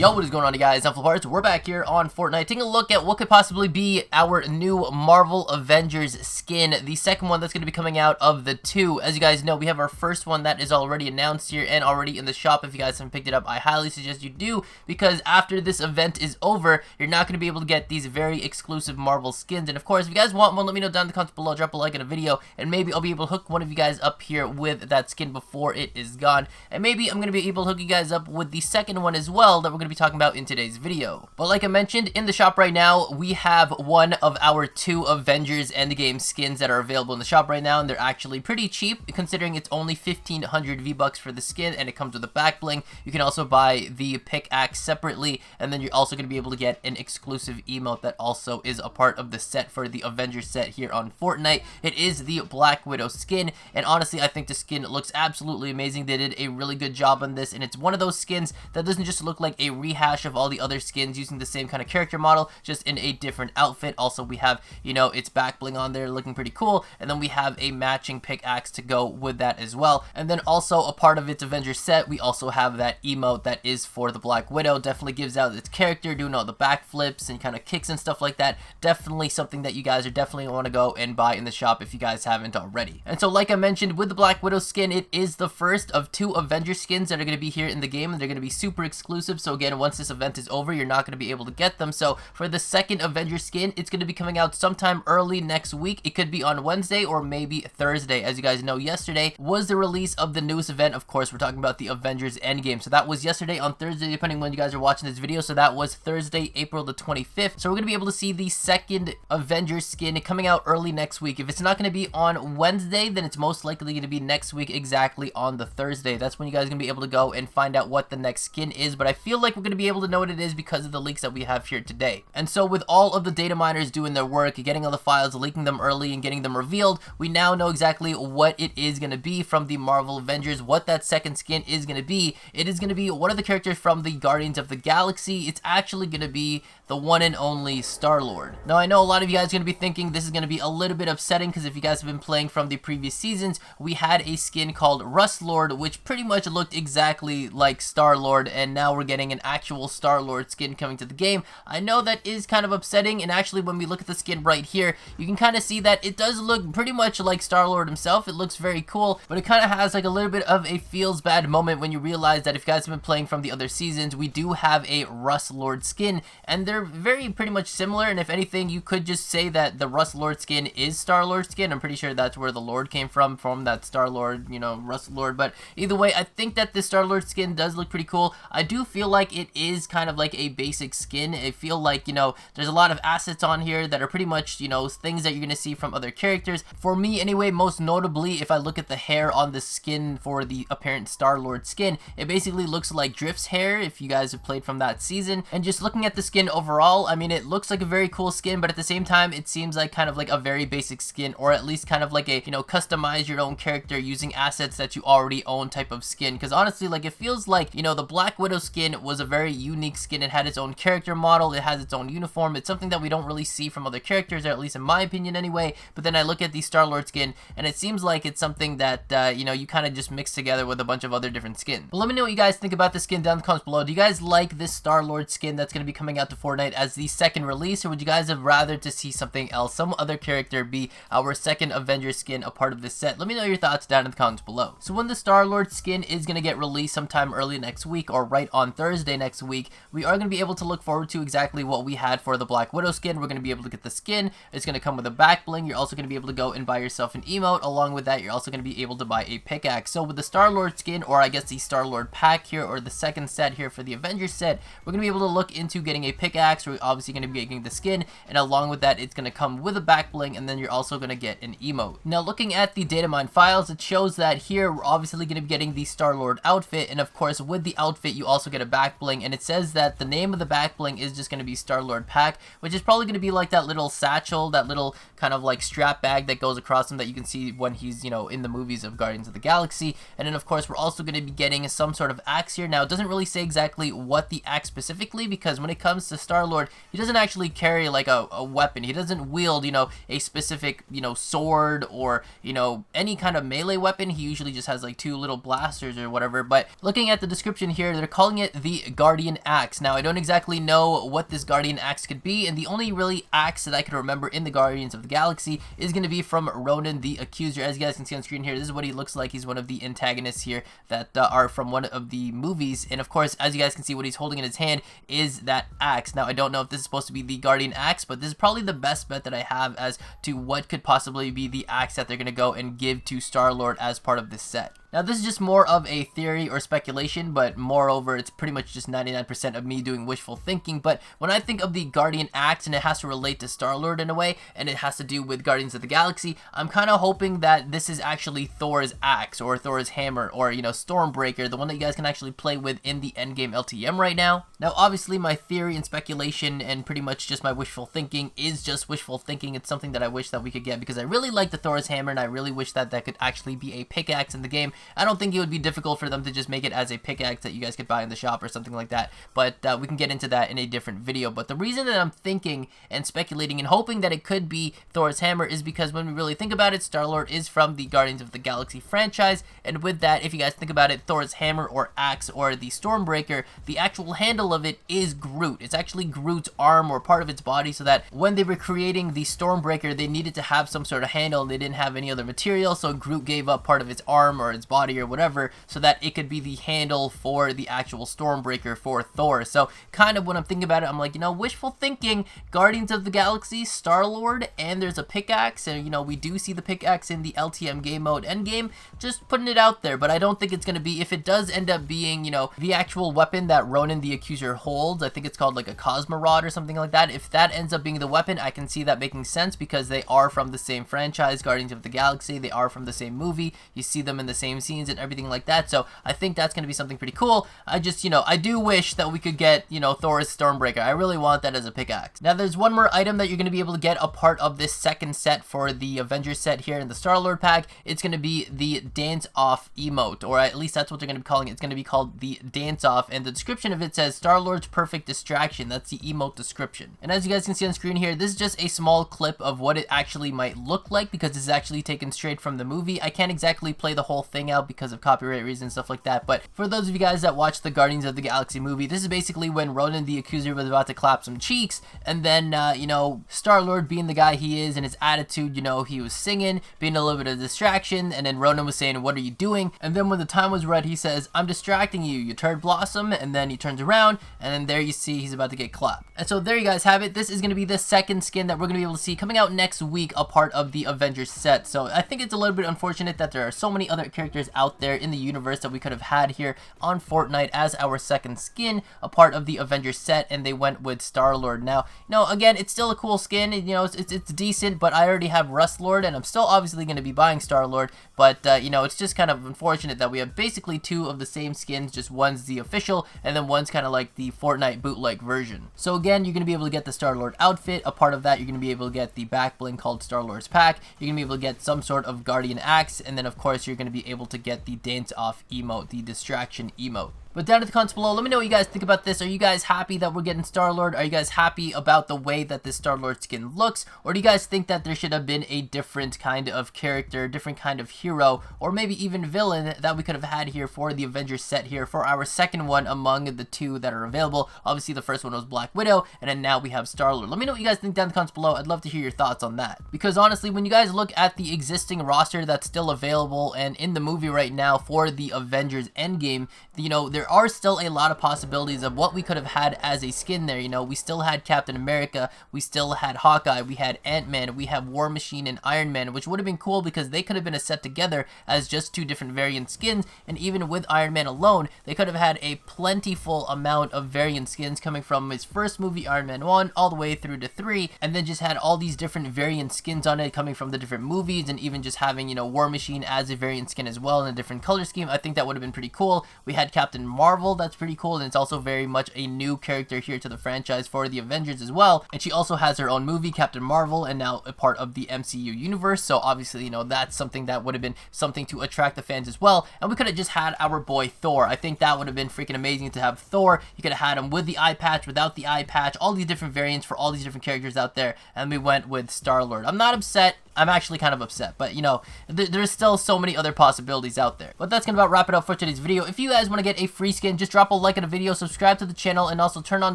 Yo, what is going on, you guys? I'm FlipArtz. We're back here on Fortnite taking a look at what could possibly be our new Marvel Avengers skin, the second one that's going to be coming out of the two. As you guys know, we have our first one that is already announced here and already in the shop. If you guys haven't picked it up, I highly suggest you do, because after this event is over, you're not going to be able to get these very exclusive Marvel skins. And of course, if you guys want one, let me know down in the comments below. Drop a like in a video, and maybe I'll be able to hook one of you guys up here with that skin before it is gone. And maybe I'm going to be able to hook you guys up with the second one as well that we're going to be talking about in today's video. But like I mentioned, in the shop right now, we have one of our two Avengers Endgame skins that are available in the shop right now, and they're actually pretty cheap considering it's only 1,500 V-Bucks for the skin, and it comes with a back bling. You can also buy the pickaxe separately, and then you're also going to be able to get an exclusive emote that also is a part of the set for the Avengers set here on Fortnite. It is the Black Widow skin, and honestly, I think the skin looks absolutely amazing. They did a really good job on this, and it's one of those skins that doesn't just look like a rehash of all the other skins using the same kind of character model, just in a different outfit. Also, we have, you know, its back bling on there looking pretty cool, and then we have a matching pickaxe to go with that as well. And then also a part of its Avengers set, we also have that emote that is for the Black Widow. Definitely gives out its character doing all the backflips and kind of kicks and stuff like that. Definitely something that you guys are definitely want to go and buy in the shop if you guys haven't already. And so like I mentioned, with the Black Widow skin, it is the first of two Avengers skins that are going to be here in the game, and they're going to be super exclusive. So again, once this event is over, you're not going to be able to get them. So for the second Avengers skin, it's going to be coming out sometime early next week. It could be on Wednesday or maybe Thursday. As you guys know, yesterday was the release of the newest event. Of course, we're talking about the Avengers Endgame. So that was yesterday on Thursday, depending on when you guys are watching this video. So that was Thursday, April the 25th. So we're going to be able to see the second Avengers skin coming out early next week. If it's not going to be on Wednesday, then it's most likely going to be next week, exactly on the Thursday. That's when you guys are going to be able to go and find out what the next skin is. But I feel like we're going to be able to know what it is because of the leaks that we have here today. And so with all of the data miners doing their work, getting all the files, leaking them early, and getting them revealed, we now know exactly what it is going to be from the Marvel Avengers, what that second skin is going to be. It is going to be one of the characters from the Guardians of the Galaxy. It's actually going to be the one and only Star-Lord. Now, I know a lot of you guys are going to be thinking this is going to be a little bit upsetting, because if you guys have been playing from the previous seasons, we had a skin called Rust-Lord, which pretty much looked exactly like Star-Lord, and now we're getting an actual Star-Lord skin coming to the game. I know that is kind of upsetting, and actually when we look at the skin right here, you can kind of see that it does look pretty much like Star-Lord himself. It looks very cool, but it kind of has like a little bit of a feels bad moment when you realize that if you guys have been playing from the other seasons, we do have a Rust-Lord skin, and they're very pretty much similar. And if anything, you could just say that the Rust-Lord skin is Star-Lord skin. I'm pretty sure that's where the Lord came from that Star-Lord, you know, Rust-Lord. But either way, I think that this Star-Lord skin does look pretty cool. I do feel like it is kind of like a basic skin. I feel like, you know, there's a lot of assets on here that are pretty much, you know, things that you're going to see from other characters. For me anyway, most notably, if I look at the hair on the skin for the apparent Star-Lord skin, it basically looks like Drift's hair, if you guys have played from that season. And just looking at the skin overall, I mean, it looks like a very cool skin, but at the same time, it seems like kind of like a very basic skin, or at least kind of like a, you know, customize your own character using assets that you already own type of skin. Because honestly, like, it feels like, you know, the Black Widow skin was a very unique skin. It had its own character model, it has its own uniform. It's something that we don't really see from other characters, or at least in my opinion anyway. But then I look at the Star-Lord skin, and it seems like it's something that, you know, you kind of just mix together with a bunch of other different skins. But let me know what you guys think about the skin down in the comments below. Do you guys like this Star-Lord skin that's going to be coming out to Fortnite as the second release, or would you guys have rather to see something else, some other character be our second Avengers skin, a part of this set? Let me know your thoughts down in the comments below. So when the Star-Lord skin is going to get released sometime early next week, or right on Thursday next week, we are going to be able to look forward to exactly what we had for the Black Widow skin. We're going to be able to get the skin. It's going to come with a back bling. You're also going to be able to go and buy yourself an emote. Along with that, you're also going to be able to buy a pickaxe. So with the Star-Lord skin, or I guess the Star-Lord pack here, or the second set here for the Avengers set, we're going to be able to look into getting a pickaxe. We're obviously going to be getting the skin, and along with that, it's going to come with a back bling, and then you're also going to get an emote. Now, looking at the data mine files, it shows that here we're obviously going to be getting the Star-Lord outfit, and of course with the outfit you also get a back bling, and it says that the name of the back bling is just going to be Star-Lord pack, which is probably going to be like that little satchel, that little kind of like strap bag that goes across him that you can see when he's, you know, in the movies of Guardians of the Galaxy. And then of course we're also going to be getting some sort of axe here. Now, it doesn't really say exactly what the axe specifically, because when it comes to Star-Lord, he doesn't actually carry like a weapon. He doesn't wield, you know, a specific, you know, sword or, you know, any kind of melee weapon. He usually just has like 2 little blasters or whatever. But looking at the description here, they're calling it the Guardian Axe. Now, I don't exactly know what this Guardian Axe could be, and the only really axe that I can remember in the Guardians of the Galaxy is going to be from Ronan the Accuser. As you guys can see on screen here, this is what he looks like. He's one of the antagonists here that are from one of the movies, and of course, as you guys can see, what he's holding in his hand is that axe. Now, I don't know if this is supposed to be the Guardian Axe, but this is probably the best bet that I have as to what could possibly be the axe that they're going to go and give to Star-Lord as part of this set. Now, this is just more of a theory or speculation, but moreover, it's pretty much just 99% of me doing wishful thinking. But when I think of the Guardian Axe, and it has to relate to Star-Lord in a way, and it has to do with Guardians of the Galaxy, I'm kind of hoping that this is actually Thor's axe, or Thor's hammer, or, you know, Stormbreaker, the one that you guys can actually play with in the endgame LTM right now. Now, obviously, my theory and speculation, and pretty much just my wishful thinking, is just wishful thinking. It's something that I wish that we could get, because I really like the Thors Hammer, and I really wish that that could actually be a pickaxe in the game. I don't think it would be difficult for them to just make it as a pickaxe that you guys could buy in the shop or something like that, but we can get into that in a different video. But the reason that I'm thinking and speculating and hoping that it could be Thor's Hammer is because when we really think about it, Star-Lord is from the Guardians of the Galaxy franchise, and with that, if you guys think about it, Thor's Hammer or axe or the Stormbreaker, the actual handle of it is Groot. It's actually Groot's arm or part of its body, so that when they were creating the Stormbreaker, they needed to have some sort of handle, and they didn't have any other material, so Groot gave up part of its arm or its body or whatever, so that it could be the handle for the actual Stormbreaker for Thor. So kind of when I'm thinking about it, I'm like, you know, wishful thinking, Guardians of the Galaxy, Star-Lord, and there's a pickaxe, and you know, we do see the pickaxe in the LTM game mode endgame, just putting it out there. But I don't think it's going to be, if it does end up being, you know, the actual weapon that Ronan the Accuser holds, I think it's called like a Cosmo Rod or something like that, if that ends up being the weapon, I can see that making sense, because they are from the same franchise, Guardians of the Galaxy, they are from the same movie, you see them in the same scenes and everything like that, so I think that's going to be something pretty cool. I just, you know, I do wish that we could get, you know, Thor's Stormbreaker. I really want that as a pickaxe. Now, there's one more item that you're going to be able to get a part of this second set for the Avengers set here in the Star-Lord pack. It's going to be the Dance Off emote, or at least that's what they're going to be calling it. It's going to be called the Dance Off, and the description of it says Star-Lord's perfect distraction. That's the emote description. And as you guys can see on screen here, this is just a small clip of what it actually might look like, because this is actually taken straight from the movie. I can't exactly play the whole thing out because of copyright reasons, stuff like that, but for those of you guys that watched the Guardians of the Galaxy movie, this is basically when Ronan the Accuser was about to clap some cheeks, and then, you know, Star-Lord, being the guy he is and his attitude, you know, he was singing, being a little bit of a distraction, and then Ronan was saying, what are you doing? And then when the time was right, he says, I'm distracting you, you turd blossom, and then he turns around, and then there you see he's about to get clapped. And so there you guys have it. This is going to be the second skin that we're going to be able to see coming out next week, a part of the Avengers set. So I think it's a little bit unfortunate that there are so many other characters out there in the universe that we could have had here on Fortnite as our second skin, a part of the Avengers set, and they went with Star-Lord. Now, you know, again, it's still a cool skin, and, you know, it's decent, but I already have Rust-Lord, and I'm still obviously going to be buying Star-Lord, but, you know, it's just kind of unfortunate that we have basically 2 of the same skins, just one's the official, and then one's kind of like the Fortnite bootleg version. So again, you're going to be able to get the Star-Lord outfit. A part of that, you're going to be able to get the back bling called Star-Lord's pack. You're going to be able to get some sort of Guardian Axe, and then of course you're going to be able to get the Dance Off emote, the distraction emote. But down in the comments below, let me know what you guys think about this. Are you guys happy that we're getting Star-Lord? Are you guys happy about the way that this Star-Lord skin looks? Or do you guys think that there should have been a different kind of character, different kind of hero, or maybe even villain that we could have had here for the Avengers set here for our second one among the 2 that are available? Obviously, the first one was Black Widow, and then now we have Star-Lord. Let me know what you guys think down in the comments below. I'd love to hear your thoughts on that. Because honestly, when you guys look at the existing roster that's still available and in the movie right now for the Avengers Endgame, you know, there are still a lot of possibilities of what we could have had as a skin there. You know, we still had Captain America, we still had Hawkeye, we had Ant-Man, we have War Machine and Iron Man, which would have been cool because they could have been a set together as just 2 different variant skins. And even with Iron Man alone, they could have had a plentiful amount of variant skins coming from his first movie, Iron Man 1, all the way through to 3, and then just had all these different variant skins on it coming from the different movies, and even just having, you know, War Machine as a variant skin as well in a different color scheme. I think that would have been pretty cool. We had Captain Marvel. That's pretty cool, and it's also very much a new character here to the franchise for the Avengers as well. And she also has her own movie, Captain Marvel, and now a part of the MCU universe. So obviously, you know, that's something that would have been something to attract the fans as well. And we could have just had our boy Thor. I think that would have been freaking amazing to have Thor. You could have had him with the eye patch, without the eye patch, all these different variants for all these different characters out there. And we went with Star-Lord. I'm not upset. I'm actually kind of upset, but you know, there's still so many other possibilities out there. But that's gonna about wrap it up for today's video. If you guys want to get a free skin, just drop a like on the video, subscribe to the channel, and also turn on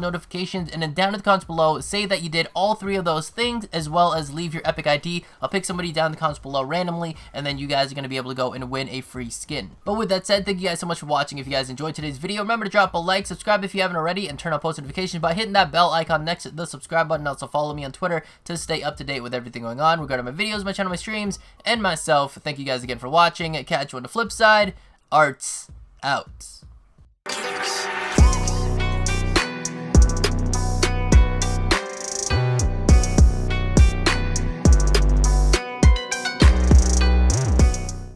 notifications. And then down in the comments below, say that you did all 3 of those things, as well as leave your epic ID. I'll pick somebody down in the comments below randomly, and then you guys are gonna be able to go and win a free skin. But with that said, thank you guys so much for watching. If you guys enjoyed today's video, remember to drop a like, subscribe if you haven't already, and turn on post notifications by hitting that bell icon next to the subscribe button. Also follow me on Twitter to stay up to date with everything going on regarding my videos, my channel, my streams, and myself. Thank you guys again for watching. Catch you on the flip side. Arts out.